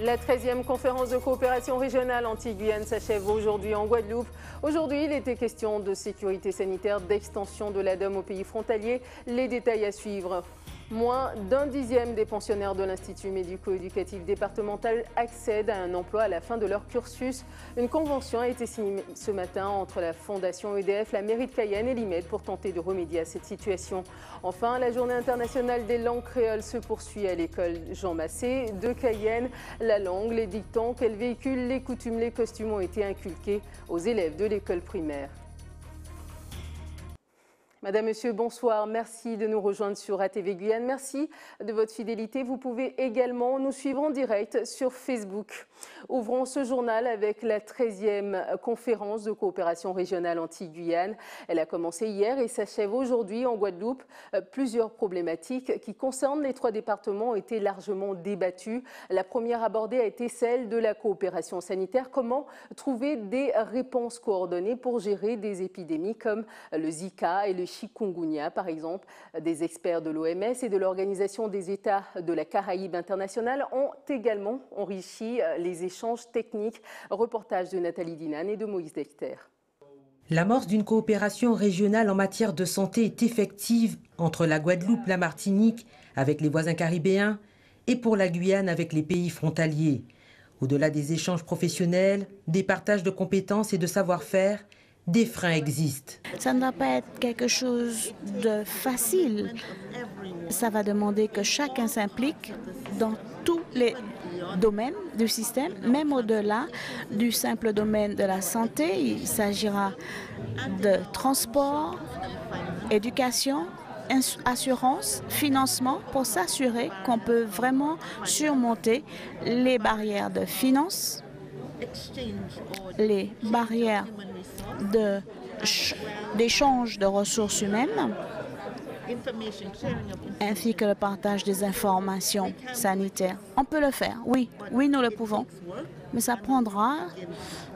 La 13e conférence de coopération régionale Antilles-Guyane s'achève aujourd'hui en Guadeloupe. Aujourd'hui, il était question de sécurité sanitaire, d'extension de l'ADOM aux pays frontaliers. Les détails à suivre. Moins d'un dixième des pensionnaires de l'Institut médico-éducatif départemental accèdent à un emploi à la fin de leur cursus. Une convention a été signée ce matin entre la Fondation EDF, la mairie de Cayenne et l'IMED pour tenter de remédier à cette situation. Enfin, la journée internationale des langues créoles se poursuit à l'école Jean Massé de Cayenne. La langue, les dictons qu'elle véhicule, les coutumes, les costumes ont été inculqués aux élèves de l'école primaire. Madame, Monsieur, bonsoir. Merci de nous rejoindre sur ATV Guyane. Merci de votre fidélité. Vous pouvez également nous suivre en direct sur Facebook. Ouvrons ce journal avec la 13e conférence de coopération régionale Antilles-Guyane. Elle a commencé hier et s'achève aujourd'hui en Guadeloupe. Plusieurs problématiques qui concernent les 3 départements ont été largement débattues. La première abordée a été celle de la coopération sanitaire. Comment trouver des réponses coordonnées pour gérer des épidémies comme le Zika et le chikungunya, par exemple. Des experts de l'OMS et de l'Organisation des États de la Caraïbe internationale ont également enrichi les échanges techniques. Reportage de Nathalie Dinan et de Moïse Dexter. L'amorce d'une coopération régionale en matière de santé est effective entre la Guadeloupe, la Martinique, avec les voisins caribéens, et pour la Guyane avec les pays frontaliers. Au-delà des échanges professionnels, des partages de compétences et de savoir-faire, des freins existent. Ça ne va pas être quelque chose de facile. Ça va demander que chacun s'implique dans tous les domaines du système, même au-delà du simple domaine de la santé. Il s'agira de transport, éducation, assurance, financement, pour s'assurer qu'on peut vraiment surmonter les barrières de finances, les barrières d'échange de ressources humaines, ainsi que le partage des informations sanitaires. On peut le faire, oui, nous le pouvons, mais ça prendra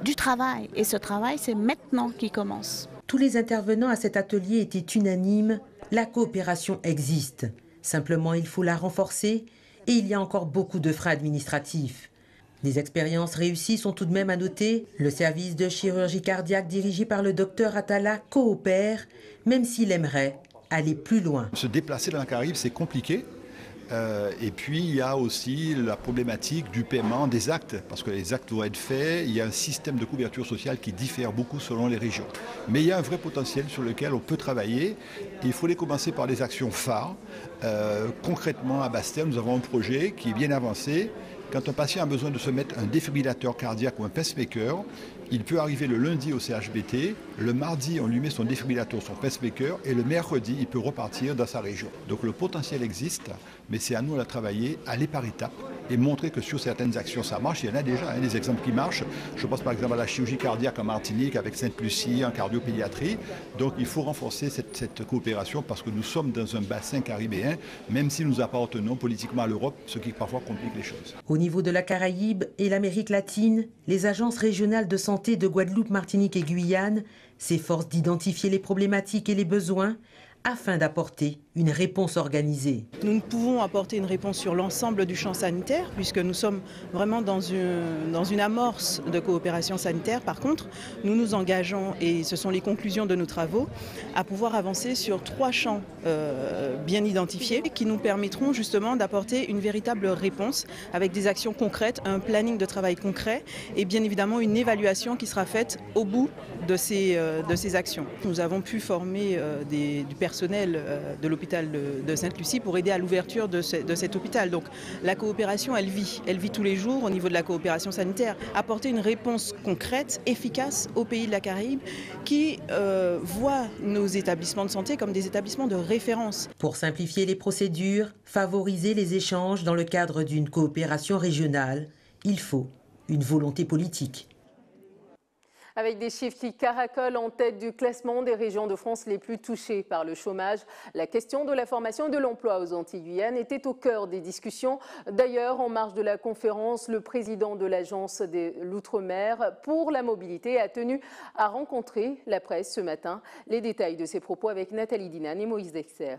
du travail, et ce travail, c'est maintenant qu'il commence. Tous les intervenants à cet atelier étaient unanimes, la coopération existe. Simplement, il faut la renforcer, et il y a encore beaucoup de freins administratifs. Des expériences réussies sont tout de même à noter. Le service de chirurgie cardiaque dirigé par le docteur Atala coopère, même s'il aimerait aller plus loin. Se déplacer dans la Caraïbe, c'est compliqué. Et puis, il y a aussi la problématique du paiement des actes, parce que les actes vont être faits. Il y a un système de couverture sociale qui diffère beaucoup selon les régions. Mais il y a un vrai potentiel sur lequel on peut travailler. Il faudrait commencer par des actions phares. Concrètement, à Basse-Terre, nous avons un projet qui est bien avancé. Quand un patient a besoin de se mettre un défibrillateur cardiaque ou un pacemaker, il peut arriver le lundi au CHBT, le mardi on lui met son défibrillateur, son pacemaker, et le mercredi il peut repartir dans sa région. Donc le potentiel existe, mais c'est à nous de la travailler, aller par étapes et montrer que sur certaines actions ça marche. Il y en a déjà des exemples qui marchent. Je pense par exemple à la chirurgie cardiaque en Martinique avec Sainte-Lucie, en cardiopédiatrie. Donc il faut renforcer cette coopération parce que nous sommes dans un bassin caribéen, même si nous appartenons politiquement à l'Europe, ce qui parfois complique les choses. Au niveau de la Caraïbe et l'Amérique latine, les agences régionales de santé de Guadeloupe, Martinique et Guyane s'efforcent d'identifier les problématiques et les besoins afin d'apporter une réponse organisée. Nous ne pouvons apporter une réponse sur l'ensemble du champ sanitaire puisque nous sommes vraiment dans une amorce de coopération sanitaire. Par contre, nous nous engageons, et ce sont les conclusions de nos travaux, à pouvoir avancer sur 3 champs bien identifiés qui nous permettront justement d'apporter une véritable réponse avec des actions concrètes, un planning de travail concret et bien évidemment une évaluation qui sera faite au bout de ces actions. Nous avons pu former du personnel de l'hôpital de Sainte-Lucie pour aider à l'ouverture de cet hôpital. Donc la coopération, elle vit tous les jours au niveau de la coopération sanitaire. Apporter une réponse concrète, efficace aux pays de la Caraïbe qui voient nos établissements de santé comme des établissements de référence. Pour simplifier les procédures, favoriser les échanges dans le cadre d'une coopération régionale, il faut une volonté politique. Avec des chiffres qui caracolent en tête du classement des régions de France les plus touchées par le chômage, la question de la formation et de l'emploi aux Antilles-Guyane était au cœur des discussions. D'ailleurs, en marge de la conférence, le président de l'Agence de l'Outre-mer pour la mobilité a tenu à rencontrer la presse ce matin. Les détails de ses propos avec Nathalie Dinan et Moïse Dexter.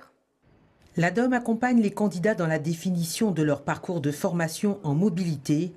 L'ADOM accompagne les candidats dans la définition de leur parcours de formation en mobilité,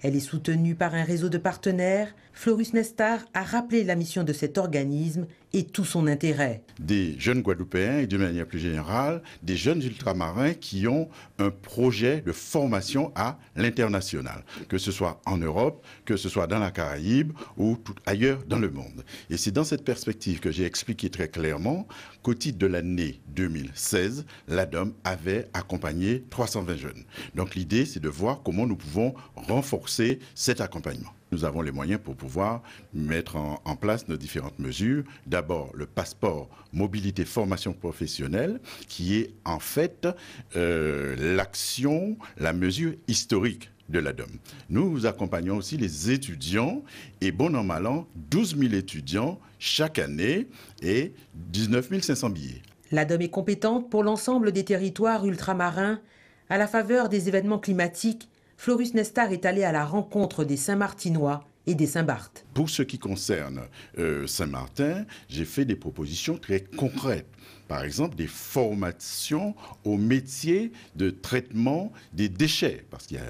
Elle est soutenue par un réseau de partenaires. Florus Nestar a rappelé la mission de cet organisme et tout son intérêt. Des jeunes Guadeloupéens et de manière plus générale, des jeunes ultramarins qui ont un projet de formation à l'international, que ce soit en Europe, que ce soit dans la Caraïbe ou ailleurs dans le monde. Et c'est dans cette perspective que j'ai expliqué très clairement qu'au titre de l'année 2016, l'ADOM avait accompagné 320 jeunes. Donc l'idée, c'est de voir comment nous pouvons renforcer cet accompagnement. Nous avons les moyens pour pouvoir mettre en place nos différentes mesures. D'abord, le passeport mobilité formation professionnelle, qui est en fait l'action, la mesure historique de l'ADOM. Nous accompagnons aussi les étudiants et bon an mal an, 12 000 étudiants chaque année et 19 500 billets. L'ADOM est compétente pour l'ensemble des territoires ultramarins. À la faveur des événements climatiques, Florus Nestar est allé à la rencontre des Saint-Martinois et des Saint-Barth. Pour ce qui concerne Saint-Martin, j'ai fait des propositions très concrètes. Par exemple, des formations au métier de traitement des déchets, parce qu'il y a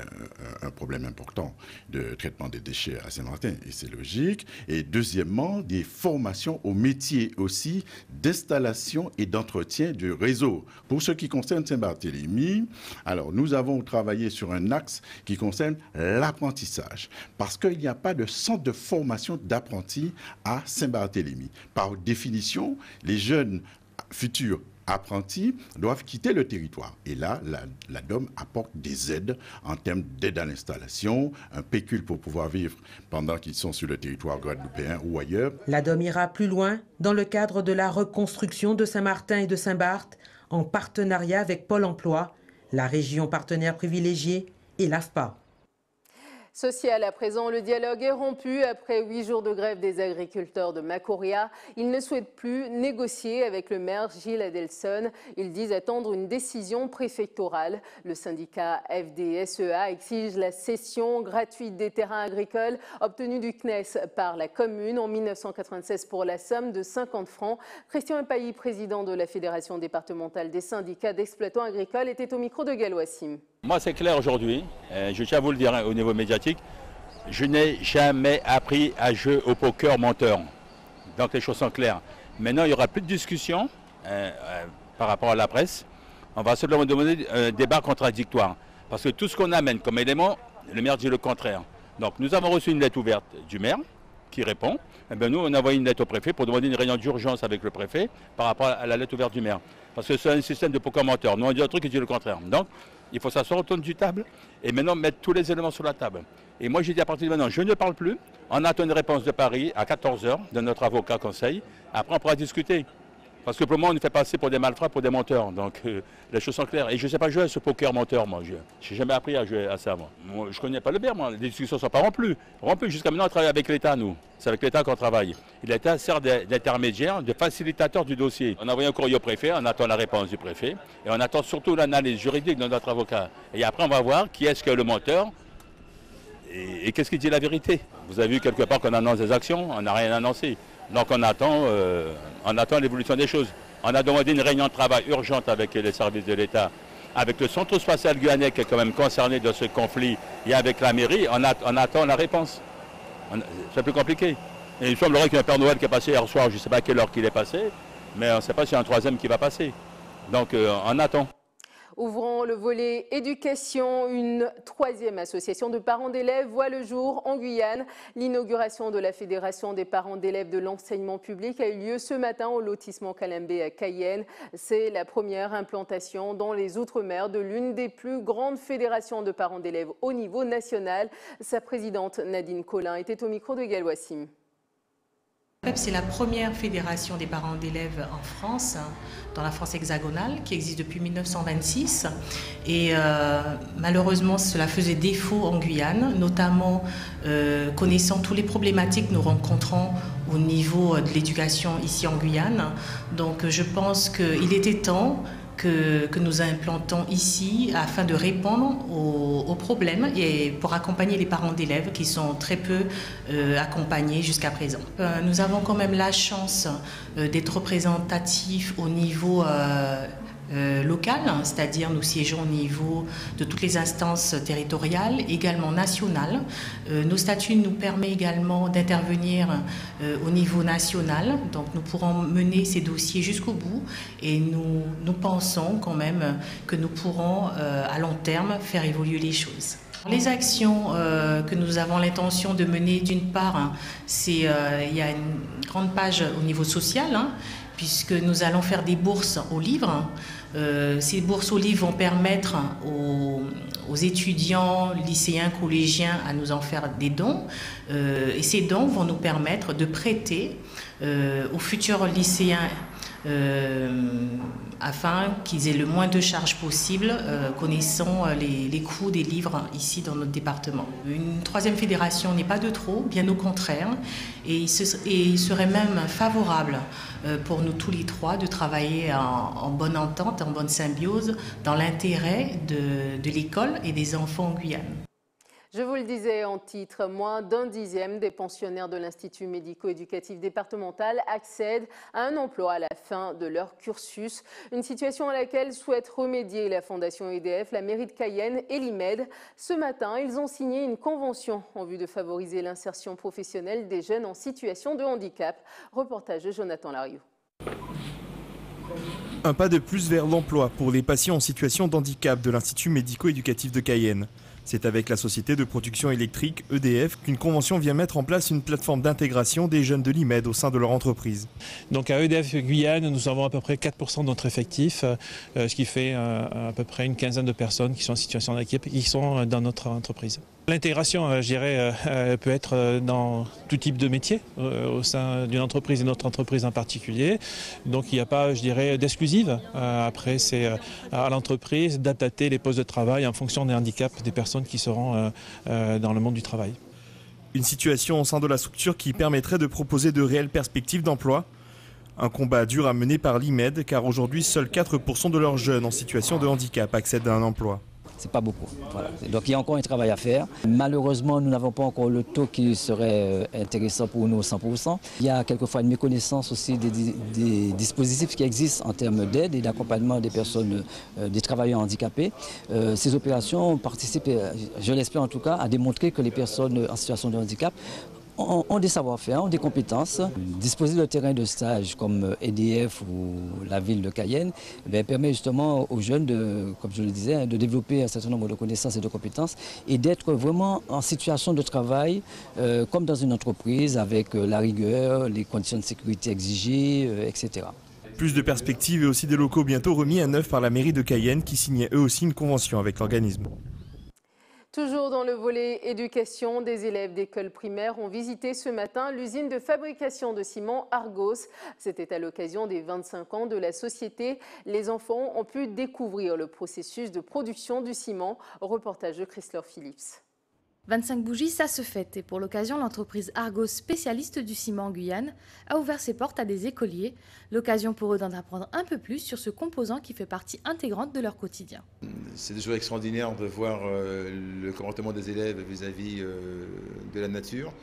un problème important de traitement des déchets à Saint-Martin, et c'est logique. Et deuxièmement, des formations au métier aussi d'installation et d'entretien du réseau. Pour ce qui concerne Saint-Barthélemy, alors nous avons travaillé sur un axe qui concerne l'apprentissage, parce qu'il n'y a pas de centre de formation d'apprentis à Saint-Barthélemy. Par définition, les jeunes futurs apprentis doivent quitter le territoire. Et là, l'ADOM apporte des aides en termes d'aide à l'installation, un pécule pour pouvoir vivre pendant qu'ils sont sur le territoire guadeloupéen ou ailleurs. L'ADOM ira plus loin dans le cadre de la reconstruction de Saint-Martin et de Saint-Barth en partenariat avec Pôle emploi, la région partenaire privilégiée et l'AFPA. Social à présent, le dialogue est rompu après 8 jours de grève des agriculteurs de Macoria. Ils ne souhaitent plus négocier avec le maire Gilles Adelson. Ils disent attendre une décision préfectorale. Le syndicat FDSEA exige la cession gratuite des terrains agricoles obtenus du CNES par la commune en 1996 pour la somme de 50 francs. Christian Epailly, président de la Fédération départementale des syndicats d'exploitants agricoles, était au micro de Galloissim. Moi, c'est clair aujourd'hui, je tiens à vous le dire au niveau médiatique, je n'ai jamais appris à jouer au poker menteur. Donc les choses sont claires. Maintenant, il n'y aura plus de discussion par rapport à la presse. On va simplement demander un débat contradictoire. Parce que tout ce qu'on amène comme élément, le maire dit le contraire. Donc nous avons reçu une lettre ouverte du maire qui répond. Et bien, nous, on a envoyé une lettre au préfet pour demander une réunion d'urgence avec le préfet par rapport à la lettre ouverte du maire. Parce que c'est un système de poker menteur. Nous, on dit un truc qui dit le contraire. Donc, il faut s'asseoir autour du table et maintenant mettre tous les éléments sur la table. Et moi, j'ai dit à partir de maintenant, je ne parle plus. On attend une réponse de Paris à 14 h de notre avocat conseil. Après, on pourra discuter. Parce que pour le moment, on nous fait passer pour des malfrats, pour des menteurs. Donc, les choses sont claires. Et je ne sais pas jouer à ce poker menteur, moi. Je n'ai jamais appris à jouer à ça, moi. Je ne connais pas le maire, moi. Les discussions ne sont pas rompues. Jusqu'à maintenant, on travaille avec l'État, nous. C'est avec l'État qu'on travaille. Et l'État sert d'intermédiaire, de facilitateur du dossier. On a envoyé un courrier au préfet, on attend la réponse du préfet. Et on attend surtout l'analyse juridique de notre avocat. Et après, on va voir qui est-ce que le menteur et qu'est-ce qui dit la vérité. Vous avez vu quelque part qu'on annonce des actions, on n'a rien annoncé. Donc on attend l'évolution des choses. On a demandé une réunion de travail urgente avec les services de l'État, avec le centre spatial guyanais qui est quand même concerné de ce conflit et avec la mairie. On attend la réponse. C'est plus compliqué. Et il semblerait qu'il y a un Père Noël qui est passé hier soir, je ne sais pas à quelle heure qu'il est passé, mais on ne sait pas s'il y a un troisième qui va passer. Donc on attend. Ouvrant le volet éducation, une troisième association de parents d'élèves voit le jour en Guyane. L'inauguration de la Fédération des parents d'élèves de l'enseignement public a eu lieu ce matin au lotissement Calembé à Cayenne. C'est la première implantation dans les Outre-mer de l'une des plus grandes fédérations de parents d'élèves au niveau national. Sa présidente Nadine Collin était au micro de Galloissim. C'est la première fédération des parents d'élèves en France, dans la France hexagonale, qui existe depuis 1926. Et malheureusement, cela faisait défaut en Guyane, notamment connaissant toutes les problématiques que nous rencontrons au niveau de l'éducation ici en Guyane. Donc je pense qu'il était temps que nous implantons ici afin de répondre aux problèmes et pour accompagner les parents d'élèves qui sont très peu accompagnés jusqu'à présent. Nous avons quand même la chance d'être représentatifs au niveau locales, c'est-à-dire nous siégeons au niveau de toutes les instances territoriales, également nationales. Nos statuts nous permettent également d'intervenir au niveau national, donc nous pourrons mener ces dossiers jusqu'au bout et nous pensons quand même que nous pourrons à long terme faire évoluer les choses. Les actions que nous avons l'intention de mener, d'une part, il y a une grande page au niveau social, puisque nous allons faire des bourses aux livres. Ces bourses aux livres vont permettre aux étudiants, lycéens, collégiens à nous en faire des dons. Et ces dons vont nous permettre de prêter aux futurs lycéens afin qu'ils aient le moins de charges possible, connaissant les coûts des livres ici dans notre département. Une troisième fédération n'est pas de trop, bien au contraire, et il serait même favorable pour nous tous les trois de travailler en bonne entente, en bonne symbiose, dans l'intérêt de l'école et des enfants en Guyane. Je vous le disais en titre, moins d'un dixième des pensionnaires de l'Institut médico-éducatif départemental accèdent à un emploi à la fin de leur cursus. Une situation à laquelle souhaite remédier la Fondation EDF, la mairie de Cayenne et l'IMED. Ce matin, ils ont signé une convention en vue de favoriser l'insertion professionnelle des jeunes en situation de handicap. Reportage de Jonathan Lariou. Un pas de plus vers l'emploi pour les patients en situation de handicap de l'Institut médico-éducatif de Cayenne. C'est avec la société de production électrique EDF qu'une convention vient mettre en place une plateforme d'intégration des jeunes de l'IMED au sein de leur entreprise. Donc à EDF Guyane, nous avons à peu près 4% de notre effectif, ce qui fait à peu près une quinzaine de personnes qui sont en situation de handicap et qui sont dans notre entreprise. L'intégration, je dirais, peut être dans tout type de métier au sein d'une entreprise et notre entreprise en particulier. Donc il n'y a pas, je dirais, d'exclusive. Après, c'est à l'entreprise d'adapter les postes de travail en fonction des handicaps des personnes qui seront dans le monde du travail. Une situation au sein de la structure qui permettrait de proposer de réelles perspectives d'emploi. Un combat dur à mener par l'IMED, car aujourd'hui, seuls 4% de leurs jeunes en situation de handicap accèdent à un emploi. C'est pas beaucoup. Voilà. Donc il y a encore un travail à faire. Malheureusement, nous n'avons pas encore le taux qui serait intéressant pour nous 100%. Il y a quelquefois une méconnaissance aussi des dispositifs qui existent en termes d'aide et d'accompagnement des personnes, des travailleurs handicapés. Ces opérations participent, je l'espère en tout cas, à démontrer que les personnes en situation de handicap ont des savoir-faire, ont des compétences. Disposer de terrain de stage comme EDF ou la ville de Cayenne permet justement aux jeunes, comme je le disais, de développer un certain nombre de connaissances et de compétences et d'être vraiment en situation de travail comme dans une entreprise avec la rigueur, les conditions de sécurité exigées, etc. Plus de perspectives et aussi des locaux bientôt remis à neuf par la mairie de Cayenne qui signait eux aussi une convention avec l'organisme. Toujours dans le volet éducation, des élèves d'école primaire ont visité ce matin l'usine de fabrication de ciment Argos. C'était à l'occasion des 25 ans de la société. Les enfants ont pu découvrir le processus de production du ciment. Reportage de Chrysler Phillips. 25 bougies, ça se fête. Et pour l'occasion, l'entreprise Argos, spécialiste du ciment en Guyane, a ouvert ses portes à des écoliers. L'occasion pour eux d'en apprendre un peu plus sur ce composant qui fait partie intégrante de leur quotidien. C'est toujours extraordinaire de voir le comportement des élèves vis-à-vis de la nature.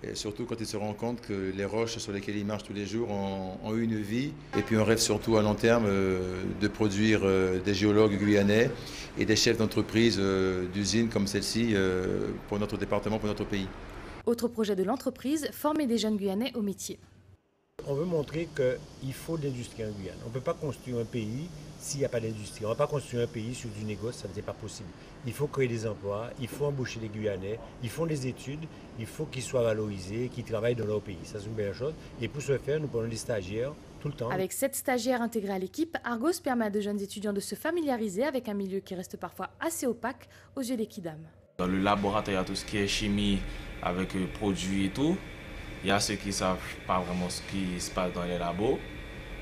Et surtout quand ils se rendent compte que les roches sur lesquelles ils marchent tous les jours ont une vie. Et puis on rêve surtout à long terme de produire des géologues guyanais et des chefs d'entreprise d'usines comme celle-ci pour notre département, pour notre pays. Autre projet de l'entreprise, former des jeunes Guyanais au métier. On veut montrer qu'il faut de l'industrie en Guyane. On ne peut pas construire un pays s'il n'y a pas d'industrie. On ne va pas construire un pays sur du négoce, ça n'est pas possible. Il faut créer des emplois, il faut embaucher des Guyanais, ils font des études, il faut qu'ils soient valorisés, qu'ils travaillent dans leur pays. Ça, c'est une belle chose. Et pour ce faire, nous prenons des stagiaires tout le temps. Avec 7 stagiaires intégrés à l'équipe, Argos permet à de jeunes étudiants de se familiariser avec un milieu qui reste parfois assez opaque aux yeux des kidam. Dans le laboratoire, il y a tout ce qui est chimie avec produits et tout. Il y a ceux qui ne savent pas vraiment ce qui se passe dans les labos.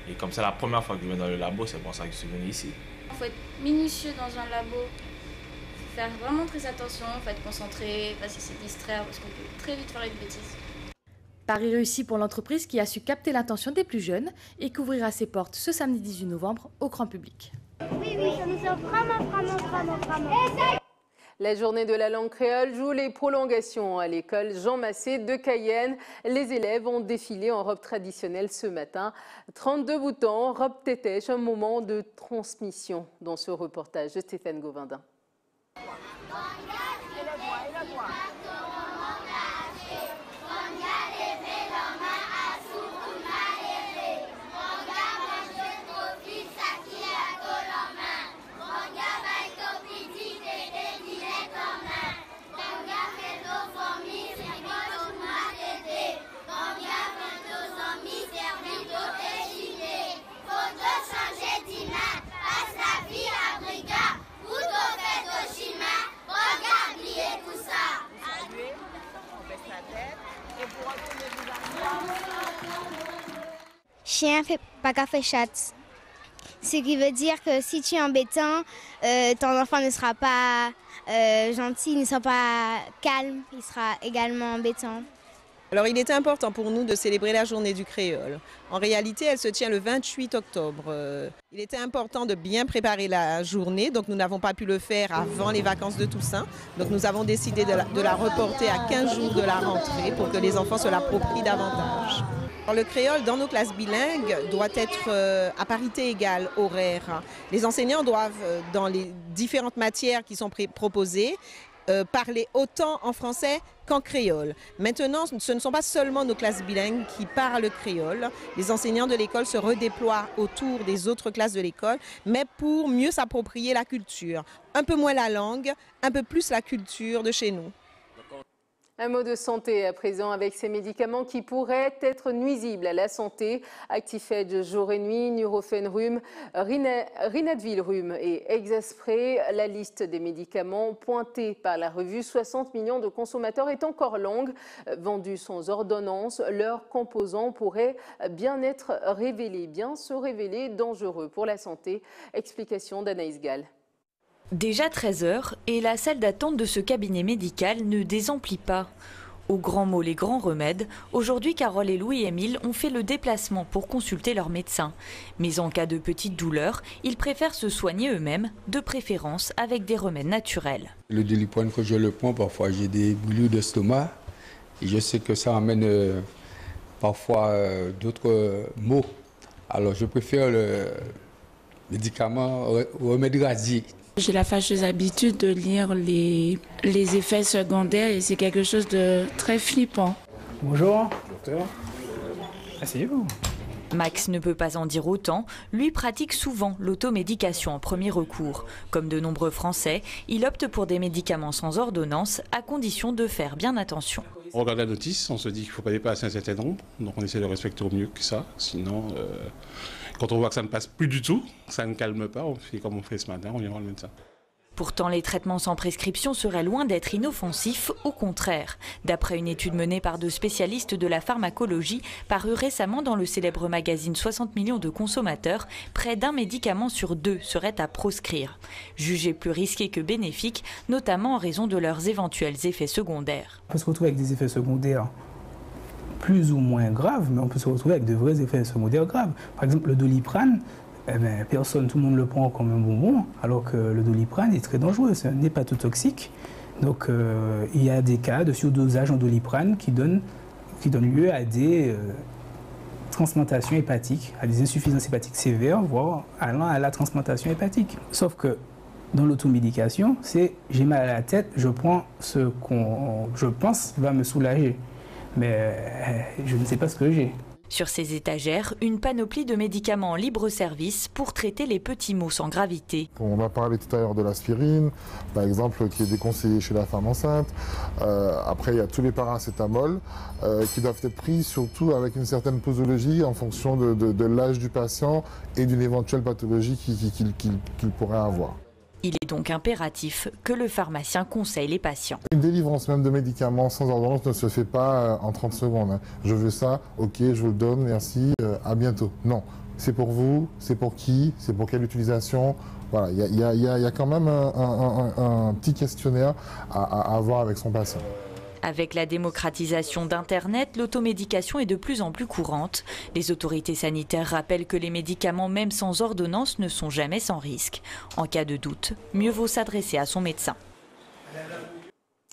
Et comme c'est la première fois que je viens dans le labo, c'est pour ça que je suis venu ici. Il faut être minutieux dans un labo. Il faut faire vraiment très attention, il faut être concentré, pas se distraire parce qu'on peut très vite faire une bêtise. Pari réussi pour l'entreprise qui a su capter l'attention des plus jeunes et qui ouvrira ses portes ce samedi 18 novembre au grand public. Oui, ça nous sert vraiment. La journée de la langue créole joue les prolongations à l'école Jean Massé de Cayenne. Les élèves ont défilé en robe traditionnelle ce matin. 32 boutons, robe tétèche, un moment de transmission dans ce reportage de Stéphane Govindin. Chien fait pas café chat. Ce qui veut dire que si tu es embêtant, ton enfant ne sera pas gentil, il ne sera pas calme, il sera également embêtant. Alors il était important pour nous de célébrer la journée du créole. En réalité, elle se tient le 28 octobre. Il était important de bien préparer la journée, donc nous n'avons pas pu le faire avant les vacances de Toussaint. Donc nous avons décidé de la reporter à 15 jours de la rentrée pour que les enfants se l'approprient davantage. Alors, le créole dans nos classes bilingues doit être à parité égale horaire. Les enseignants doivent, dans les différentes matières qui sont proposées, parler autant en français qu'en créole. Maintenant, ce ne sont pas seulement nos classes bilingues qui parlent créole. Les enseignants de l'école se redéploient autour des autres classes de l'école, mais pour mieux s'approprier la culture. Un peu moins la langue, un peu plus la culture de chez nous. Un mot de santé à présent avec ces médicaments qui pourraient être nuisibles à la santé. Actifed jour et nuit, Nurofen rhume, Rinadvil rhume et Exaspray. La liste des médicaments pointés par la revue 60 millions de consommateurs est encore longue. Vendus sans ordonnance, leurs composants pourraient bien se révéler dangereux pour la santé. Explication d'Anaïs Gall. Déjà 13h et la salle d'attente de ce cabinet médical ne désemplit pas. Aux grands mots, les grands remèdes, aujourd'hui Carole et Louis-Émile ont fait le déplacement pour consulter leur médecin. Mais en cas de petite douleur, ils préfèrent se soigner eux-mêmes, de préférence avec des remèdes naturels. Le Doliprane, quand je le prends, parfois j'ai des brûlures d'estomac et je sais que ça amène parfois d'autres maux. Alors je préfère le médicament remède rasier. J'ai la fâcheuse habitude de lire les effets secondaires et c'est quelque chose de très flippant. Bonjour, docteur. Asseyez-vous. Max ne peut pas en dire autant, lui pratique souvent l'automédication en premier recours. Comme de nombreux Français, il opte pour des médicaments sans ordonnance à condition de faire bien attention. On regarde la notice, on se dit qu'il ne faut pas dépasser un certain nombre, donc on essaie de respecter au mieux que ça, sinon quand on voit que ça ne passe plus du tout, ça ne calme pas, on fait comme on fait ce matin, on ira voir le médecin. Pourtant, les traitements sans prescription seraient loin d'être inoffensifs, au contraire. D'après une étude menée par 2 spécialistes de la pharmacologie, parue récemment dans le célèbre magazine 60 millions de consommateurs, près d'un médicament sur 2 serait à proscrire. Jugés plus risqués que bénéfiques, notamment en raison de leurs éventuels effets secondaires. On peut se retrouver avec des effets secondaires plus ou moins graves, mais on peut se retrouver avec de vrais effets secondaires graves. Par exemple, le Doliprane, tout le monde le prend comme un bonbon, alors que le Doliprane est très dangereux, c'est un hépatotoxique. Donc il y a des cas de surdosage en Doliprane qui donnent lieu à des transplantations hépatiques, à des insuffisances hépatiques sévères, voire allant à la transplantation hépatique. Sauf que dans l'automédication, c'est j'ai mal à la tête, je prends ce qu'on je pense va me soulager, mais je ne sais pas ce que j'ai. Sur ces étagères, une panoplie de médicaments en libre service pour traiter les petits maux sans gravité. On a parlé tout à l'heure de l'aspirine, par exemple, qui est déconseillée chez la femme enceinte. Après, il y a tous les paracétamol qui doivent être pris surtout avec une certaine posologie en fonction de l'âge du patient et d'une éventuelle pathologie qu'il pourrait avoir. Il est donc impératif que le pharmacien conseille les patients. Une délivrance même de médicaments sans ordonnance ne se fait pas en 30 secondes. Je veux ça, ok, je vous le donne, merci, à bientôt. Non, c'est pour vous, c'est pour qui, c'est pour quelle utilisation. Voilà, il y a quand même un petit questionnaire à avoir avec son patient. Avec la démocratisation d'Internet, l'automédication est de plus en plus courante. Les autorités sanitaires rappellent que les médicaments, même sans ordonnance, ne sont jamais sans risque. En cas de doute, mieux vaut s'adresser à son médecin.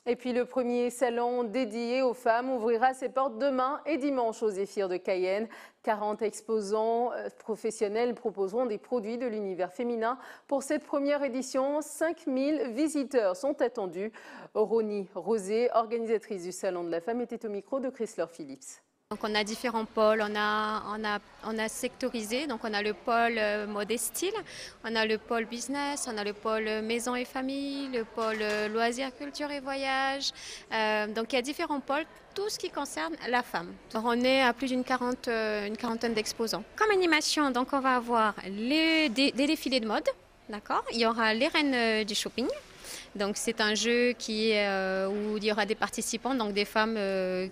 Et puis le premier salon dédié aux femmes ouvrira ses portes demain et dimanche aux Zéphyrs de Cayenne. 40 exposants professionnels proposeront des produits de l'univers féminin. Pour cette première édition, 5000 visiteurs sont attendus. Ronnie Rosé, organisatrice du Salon de la Femme, était au micro de Chrysler Phillips. Donc on a différents pôles, on a sectorisé, donc on a le pôle mode et style, on a le pôle business, on a le pôle maison et famille, le pôle loisirs, culture et voyage. Donc il y a différents pôles, tout ce qui concerne la femme. Donc on est à plus d'une quarantaine d'exposants. Comme animation, donc on va avoir des défilés de mode, d'accord. Il y aura les reines du shopping. Donc c'est un jeu où il y aura des participants, donc des femmes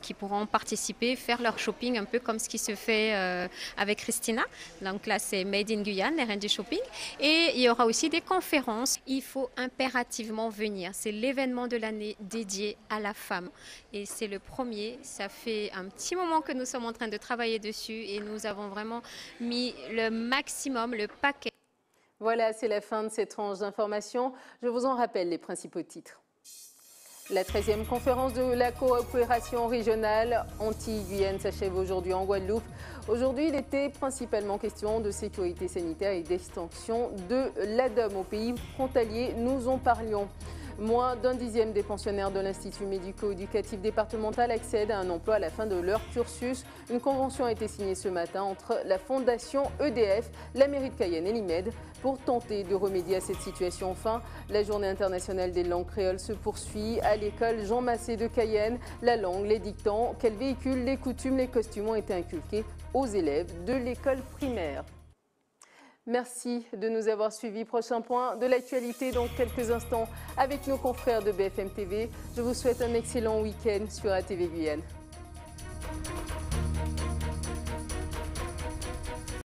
qui pourront participer, faire leur shopping un peu comme ce qui se fait avec Christina. Donc là c'est Made in Guyane, les reines du shopping. Et il y aura aussi des conférences. Il faut impérativement venir. C'est l'événement de l'année dédié à la femme. Et c'est le premier. Ça fait un petit moment que nous sommes en train de travailler dessus et nous avons vraiment mis le maximum, le paquet. Voilà, c'est la fin de cette tranche d'information. Je vous en rappelle les principaux titres. La 13e conférence de la coopération régionale Antilles-Guyane s'achève aujourd'hui en Guadeloupe. Aujourd'hui, il était principalement question de sécurité sanitaire et d'extension de l'ADOM au pays frontalier. Nous en parlions. Moins d'un dixième des pensionnaires de l'Institut médico-éducatif départemental accèdent à un emploi à la fin de leur cursus. Une convention a été signée ce matin entre la Fondation EDF, la mairie de Cayenne et l'IMED pour tenter de remédier à cette situation. Enfin, la journée internationale des langues créoles se poursuit à l'école Jean Massé de Cayenne. La langue, les dictants qu'elle véhicule, les coutumes, les costumes ont été inculqués aux élèves de l'école primaire. Merci de nous avoir suivis. Prochain point de l'actualité dans quelques instants avec nos confrères de BFM TV. Je vous souhaite un excellent week-end sur ATV Guyane.